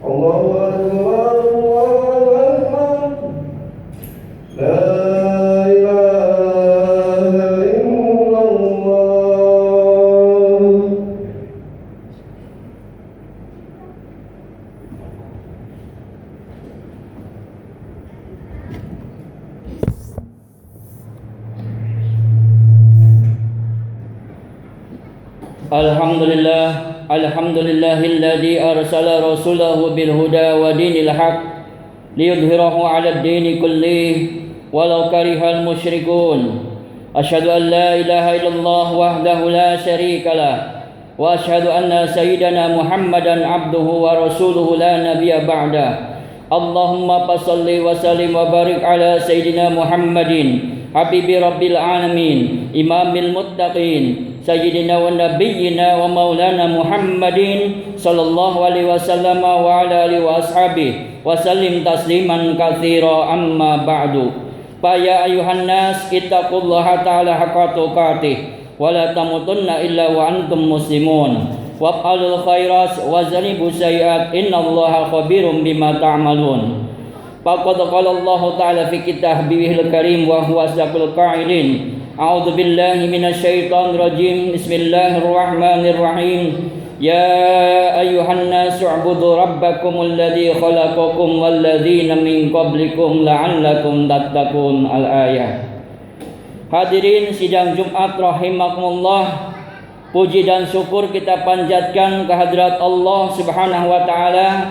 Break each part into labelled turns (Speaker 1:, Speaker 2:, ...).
Speaker 1: الله أكبر الله أكبر لا إله إلا الله.
Speaker 2: Alhamdulillahilladzi arsala rasulahu bil huda wa dinil haq liyudhhirahu 'alad dini kullih walau karihal musyrikun. Asyhadu an la ilaha illallah wahdahu la syarikalah wa asyhadu anna sayyidana Muhammadan abduhu wa rasuluhu la nabiyya ba'da. Allahumma salli wa sallim wa barik ala sayyidina Muhammadin habibi rabbil alamin imamil muttaqin sayyidina wa nabiyyina wa maulana Muhammadin sallallahu alaihi wasallam wa ala alihi wa ashabihi wa sallim tasliman katsira amma ba'du. Fa ya ayuhan nas ittaqullaha ta'ala haqqa tuqatih wa la tamutunna illa wa antum muslimun. Waf'alul khairat wa zanibu sayyi'at innallaha khabirum bima ta'malun. Faqad qala Allah ta'ala fi kitabihil karim wa huwa asdaqul qa'ilin. A'udzu billahi minasyaitonir rajim. Bismillahirrahmanirrahim. Ya ayyuhan nasu u'budu rabbakumul ladzi khalaqakum wal ladzina min qablikum la'allakum tattaqun. Al-ayah. Hadirin sidang Jumat rahimakumullah. Puji dan syukur kita panjatkan kehadirat Allah Subhanahu wa taala.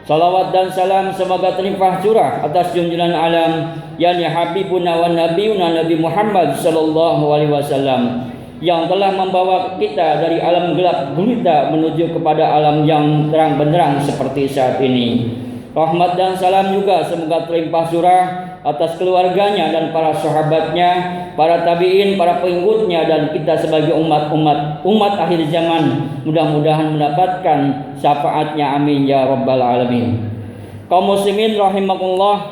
Speaker 2: Salawat dan salam semoga terlimpah curah atas junjungan alam yakni habibuna wa nabiyuna Nabi Muhammad sallallahu alaihi wasallam yang telah membawa kita dari alam gelap gulita menuju kepada alam yang terang benderang seperti saat ini. Rahmat dan salam juga semoga terlimpah curah atas keluarganya dan para sahabatnya, para tabi'in, para pengikutnya dan kita sebagai umat akhir zaman. Mudah-mudahan mendapatkan syafaatnya, amin ya rabbal alamin. Kaum muslimin rahimakumullah,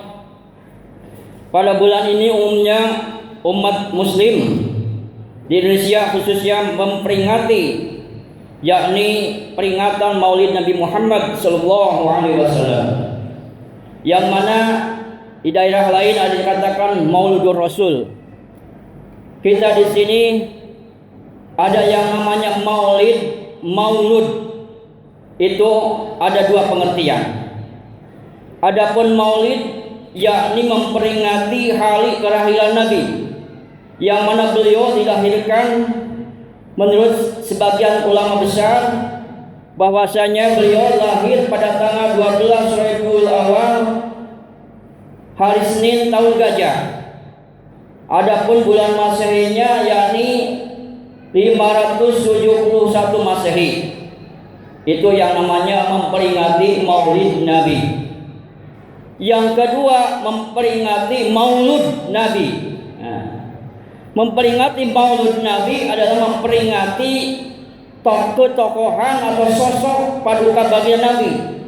Speaker 2: pada bulan ini umumnya umat muslim di Indonesia khususnya memperingati yakni peringatan Maulid Nabi Muhammad sallallahu alaihi wasallam, yang mana di daerah lain ada dikatakan Maulidur Rasul. Kita di sini ada yang namanya Maulud. Itu ada dua pengertian. Adapun Maulid yakni memperingati hari kelahiran Nabi, yang mana beliau dilahirkan menurut sebagian ulama besar bahwasanya beliau lahir pada tanggal 12 Rabiul Awal hari Senin tahun Gajah. Adapun bulan Masehinya yakni 571 Masehi. Itu yang namanya memperingati Maulid Nabi. Yang kedua memperingati Maulud Nabi. Memperingati Maulud Nabi adalah memperingati tokohan atau sosok paduka baginda Nabi,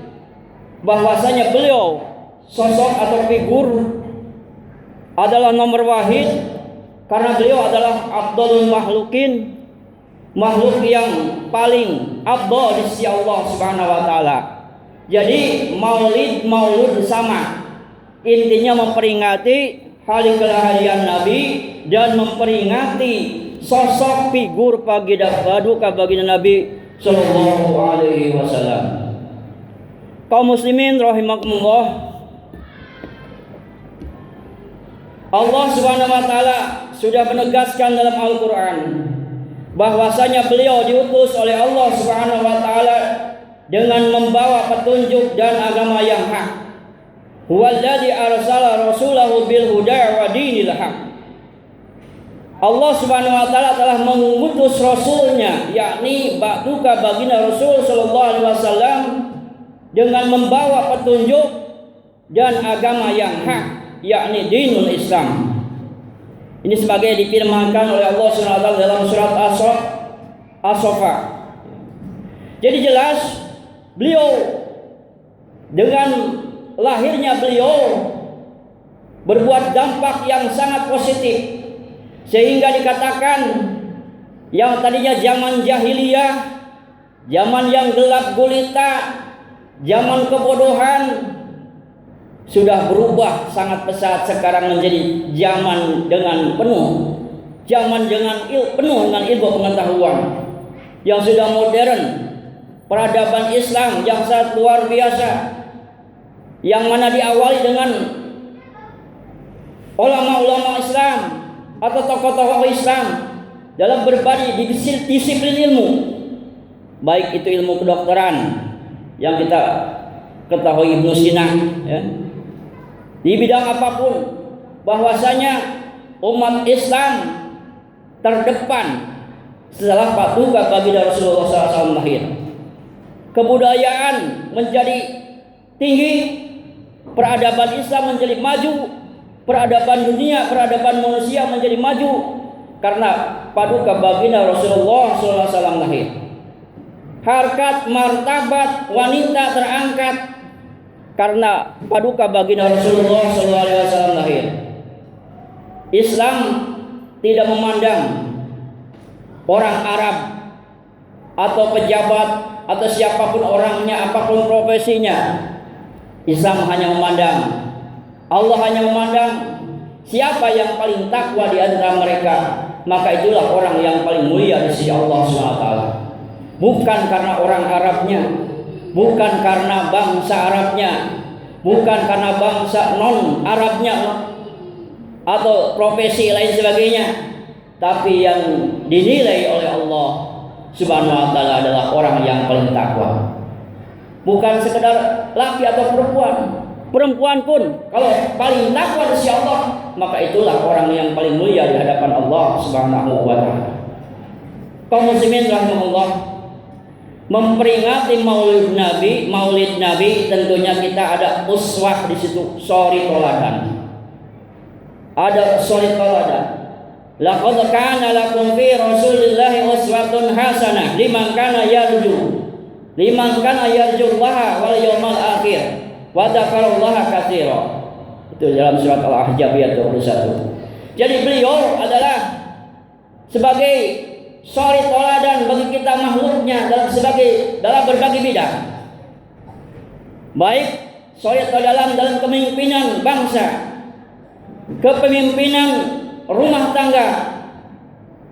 Speaker 2: bahwasanya beliau sosok atau figur adalah nomor wahid karena beliau adalah afdalul makhlukin, makhluk yang paling afdal di sisi Allah Subhanahu wa taala. Jadi maulud sama, intinya memperingati hari kelahiran Nabi dan memperingati sosok figur paduka baginda Nabi sallallahu alaihi wasallam. Kaum muslimin rahimakumullah, Allah Subhanahu wa taala sudah menegaskan dalam Al-Qur'an bahwasanya beliau diutus oleh Allah Subhanahu wa taala dengan membawa petunjuk dan agama yang hak. Huwallazi arsala rasulahu bil huda wa dinil haq. Allah Subhanahu wa taala telah mengutus rasulnya yakni paduka baginda Rasul sallallahu alaihi wasallam dengan membawa petunjuk dan agama yang hak yakni dinul Islam. Ini sebagai difirmankan oleh Allah Subhanahu wa taala dalam surat As-Saffat. Jadi jelas beliau dengan lahirnya beliau berbuat dampak yang sangat positif, sehingga dikatakan yang tadinya zaman jahiliyah, zaman yang gelap gulita, Zaman kebodohan sudah berubah sangat pesat sekarang menjadi zaman dengan penuh penuh dengan ilmu pengetahuan yang sudah modern, peradaban Islam yang sangat luar biasa, yang mana diawali dengan ulama-ulama Islam atau tokoh-tokoh Islam dalam berbagai disiplin ilmu, baik itu ilmu kedokteran yang kita ketahui Ibnu Sina, ya. Di bidang apapun, bahwasanya umat Islam terdepan setelah paduka baginda Rasulullah SAW lahir. Kebudayaan menjadi tinggi, peradaban Islam menjadi maju, peradaban dunia, peradaban manusia menjadi maju karena paduka baginda Rasulullah SAW lahir. Harkat martabat wanita terangkat karena paduka baginda Rasulullah SAW lahir. Islam tidak memandang orang Arab atau pejabat atau siapapun orangnya, apapun profesinya. Islam hanya memandang, Allah hanya memandang siapa yang paling takwa di antara mereka, maka itulah orang yang paling mulia di sisi Allah SWT. Bukan karena orang Arabnya, bukan karena bangsa Arabnya, bukan karena bangsa non Arabnya atau profesi lain sebagainya, tapi yang dinilai oleh Allah Subhanahu wa taala adalah orang yang paling takwa. Bukan sekedar laki atau perempuan. Perempuan pun kalau paling takwa di sisi Allah, maka itulah orang yang paling mulia di hadapan Allah Subhanahu wa taala. Kaum muslimin rahimahullah, memperingati Maulid Nabi tentunya kita ada uswah di situ, suri toladan. Ada suri toladan. Laqad kana lakum fi Rasulillahi uswatun hasanah liman kana yarjullaha wal yawmal akhir wa dzakarallaha katsira. Itu dalam surat Al-Ahzab ayat 21. Jadi beliau adalah sebagai suri toladan bagi kita makhluknya dalam berbagai bidang. Baik suri toladan dalam kepemimpinan bangsa, kepemimpinan rumah tangga,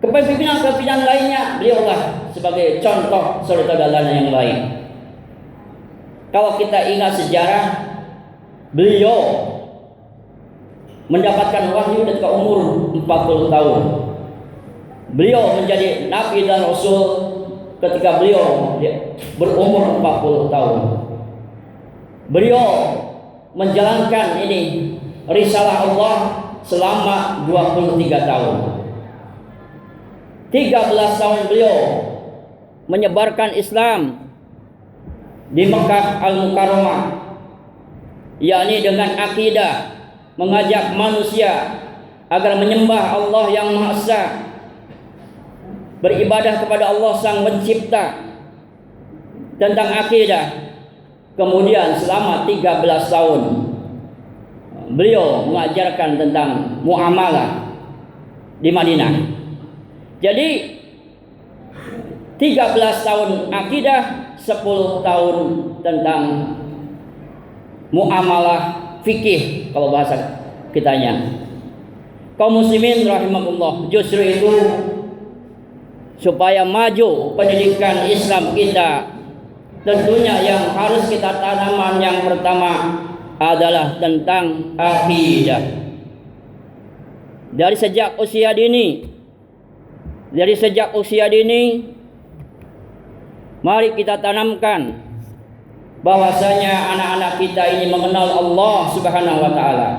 Speaker 2: kepemimpinan lainnya, beliaulah sebagai contoh suri toladan yang lain. Kalau kita ingat sejarah, beliau mendapatkan wahyu ketika umur 40 tahun. Beliau menjadi nabi dan rasul ketika beliau berumur 40 tahun. Beliau menjalankan ini risalah Allah selama 23 tahun. 13 tahun beliau menyebarkan Islam di Mekah Al-Mukarramah, yakni dengan akidah mengajak manusia agar menyembah Allah yang Maha Esa, beribadah kepada Allah Sang Pencipta, tentang akidah. Kemudian selama 13 tahun beliau mengajarkan tentang muamalah di Madinah. Jadi 13 tahun akidah, 10 tahun tentang muamalah fikih kalau bahasa kitanya. Kaum muslimin rahimahullah, justru itu supaya maju pendidikan Islam kita, tentunya yang harus kita tanamkan yang pertama adalah tentang akidah. Dari sejak usia dini, mari kita tanamkan bahwasanya anak-anak kita ini mengenal Allah Subhanahu wa taala,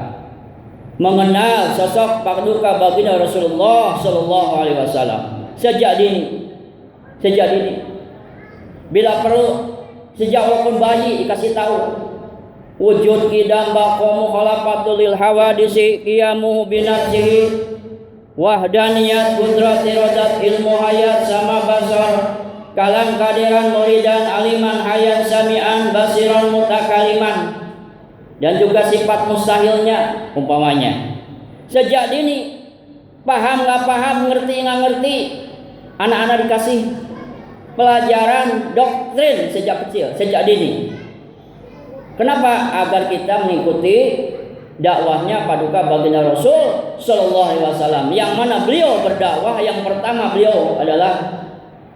Speaker 2: mengenal sosok paduka baginda Rasulullah sallallahu alaihi wasallam sejak dini. Bila perlu sejak walaupun bayi dikasih tahu wujud kidam baqamu khalafatul lil hawadisi qiyamuhu binafsihi wahdaniyat qudrati rodat ilmu hayat sama basar kalam kadiran muridan aliman hayat sami'an basiran mutakaliman, dan juga sifat mustahilnya umpamanya. Sejak dini paham nggak paham, ngerti nggak ngerti, anak-anak dikasih pelajaran doktrin sejak kecil, sejak dini. Kenapa? Agar kita mengikuti dakwahnya paduka baginda Rasul Sallallahu Alaihi Wasallam, yang mana beliau berdakwah yang pertama beliau adalah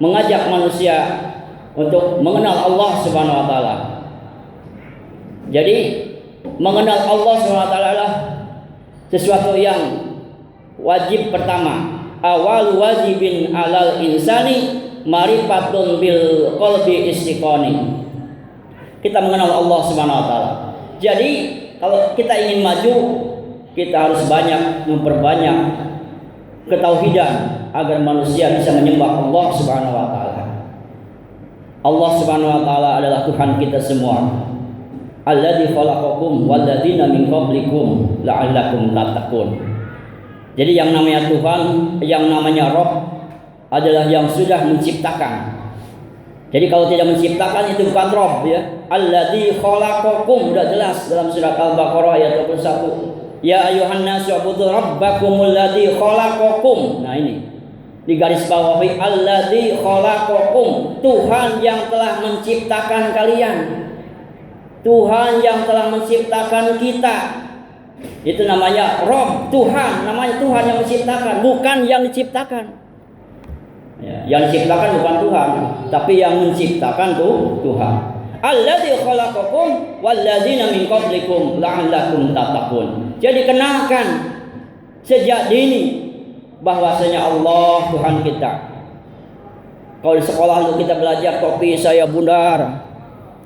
Speaker 2: mengajak manusia untuk mengenal Allah Subhanahu Wa Taala. Jadi mengenal Allah Subhanahu Wa Taala adalah sesuatu yang wajib pertama. Awal wajibin alal insani marifatun bil qalbi istiqoni. Kita mengenal Allah Subhanahu Wa Taala. Jadi kalau kita ingin maju, kita harus memperbanyak ketauhidan agar manusia bisa menyembah Allah Subhanahu Wa Taala. Allah Subhanahu Wa Taala adalah Tuhan kita semua. Alladzi khalaqakum walladzina min qablikum la'allakum tattaqun. Jadi yang namanya Tuhan, yang namanya Rabb adalah yang sudah menciptakan. Jadi kalau tidak menciptakan itu bukan Rabb, ya. Alladzi khalaqakum, sudah jelas dalam surat Al-Baqarah ayat 21. Ya ayuhan nasu ubudu rabbakumul ladzi khalaqakum. Nah ini di garis bawahi, alladzi khalaqakum, Tuhan yang telah menciptakan kalian. Tuhan yang telah menciptakan kita. Itu namanya Rabb, Tuhan, namanya Tuhan yang menciptakan, bukan yang diciptakan. Ya, yang diciptakan bukan Tuhan, tapi yang menciptakan tuh Tuhan. Alladzi khalaqakum walladzina min qablikum la'allakum tattaqun. Jadi kenalkan sejak dini bahwasanya Allah Tuhan kita. Kalau di sekolah itu kita belajar topi saya bundar,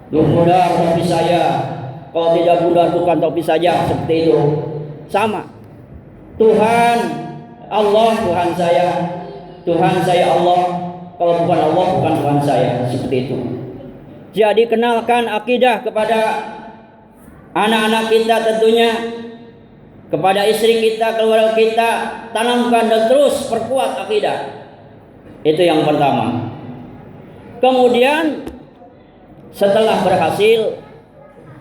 Speaker 2: bundar topi saya. Kalau tidak bundar bukan topi saja, seperti itu. Sama. Tuhan Allah Tuhan saya. Tuhan saya Allah. Kalau bukan Allah bukan Tuhan saya, seperti itu. Jadi kenalkan akidah kepada anak-anak kita tentunya, kepada istri kita, keluarga kita, tanamkan dan terus perkuat akidah. Itu yang pertama. Kemudian setelah berhasil,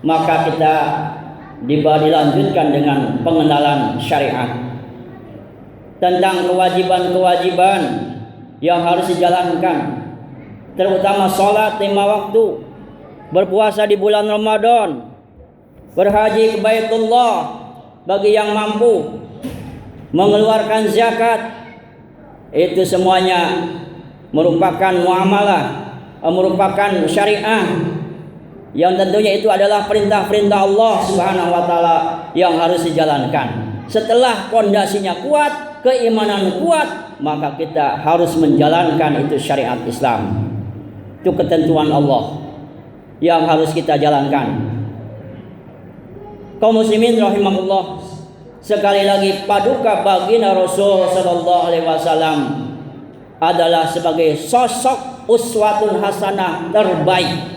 Speaker 2: maka kita dilanjutkan dengan pengenalan syariat tentang kewajiban-kewajiban yang harus dijalankan, terutama sholat 5 waktu, berpuasa di bulan Ramadan, berhaji ke Baitullah bagi yang mampu, mengeluarkan zakat. Itu semuanya merupakan muamalah, merupakan syariah yang tentunya itu adalah perintah-perintah Allah Subhanahu wa taala yang harus dijalankan. Setelah pondasinya kuat, keimanan kuat, maka kita harus menjalankan itu syariat Islam. Itu ketentuan Allah yang harus kita jalankan. Kaum muslimin rahimahullah, sekali lagi paduka baginda Rasul sallallahu alaihi wasallam adalah sebagai sosok uswatun hasanah terbaik.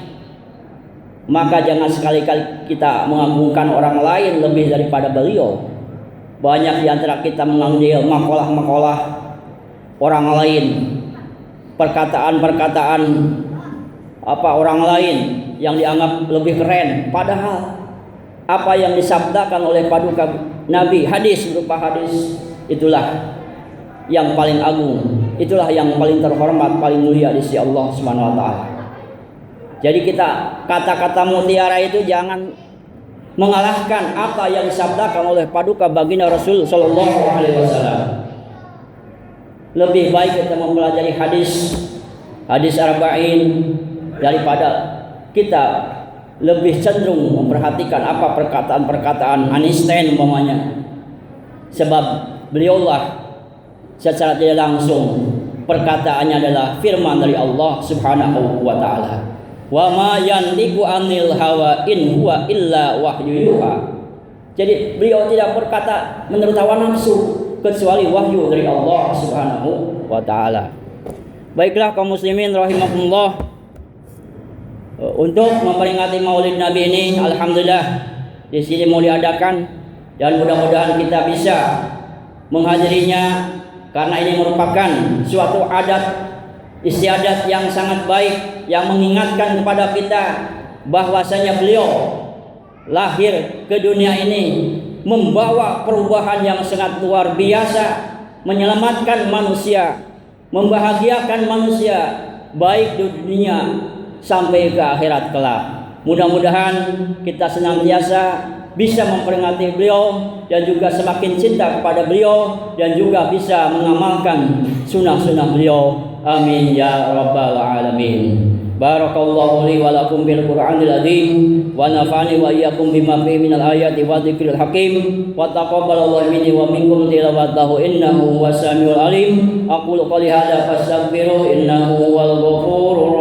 Speaker 2: Maka jangan sekali-kali kita mengagungkan orang lain lebih daripada beliau. Banyak di antara kita mengambil makalah-makalah orang lain, perkataan-perkataan orang lain yang dianggap lebih keren, padahal apa yang disabdakan oleh paduka Nabi, hadis berupa hadis, itulah yang paling agung, itulah yang paling terhormat, paling mulia di sisi Allah Subhanahu wa taala. Jadi kita kata-kata mutiara itu jangan mengalahkan apa yang disabdakan oleh paduka baginda Rasul sallallahu alaihi wasallam. Lebih baik kita mempelajari hadis arba'in daripada kita lebih cenderung memperhatikan apa perkataan-perkataan Einstein umpamanya. Sebab beliaulah secara tidak langsung perkataannya adalah firman dari Allah Subhanahu wa taala. Wa ma yantiqu 'anil hawa in huwa illa wahyu yuha. Jadi beliau tidak berkata menurut hawa nafsu, kecuali wahyu dari Allah Subhanahu wa taala. Baiklah kaum muslimin rahimakumullah, untuk memperingati Maulid Nabi ini alhamdulillah di sini mau diadakan dan mudah-mudahan kita bisa menghadirinya karena ini merupakan suatu adat istiadat yang sangat baik yang mengingatkan kepada kita bahwasanya beliau lahir ke dunia ini membawa perubahan yang sangat luar biasa, menyelamatkan manusia, membahagiakan manusia baik di dunia sampai ke akhirat kelak. Mudah-mudahan kita senantiasa bisa memperingati beliau dan juga semakin cinta kepada beliau dan juga bisa mengamalkan sunnah-sunnah beliau. Amin ya rabbal alamin. Barakallahu li wa lakum bil Qur'anil azim wa nafa'ani wa iyyakum bima fihi minal ayati wa dzikril hakim wa taqabbalallahu minni wa minkum tilawatahu innahu huwas samiul alim. Aqulu qouli hadza fastaghfiru innahu huwal ghafurur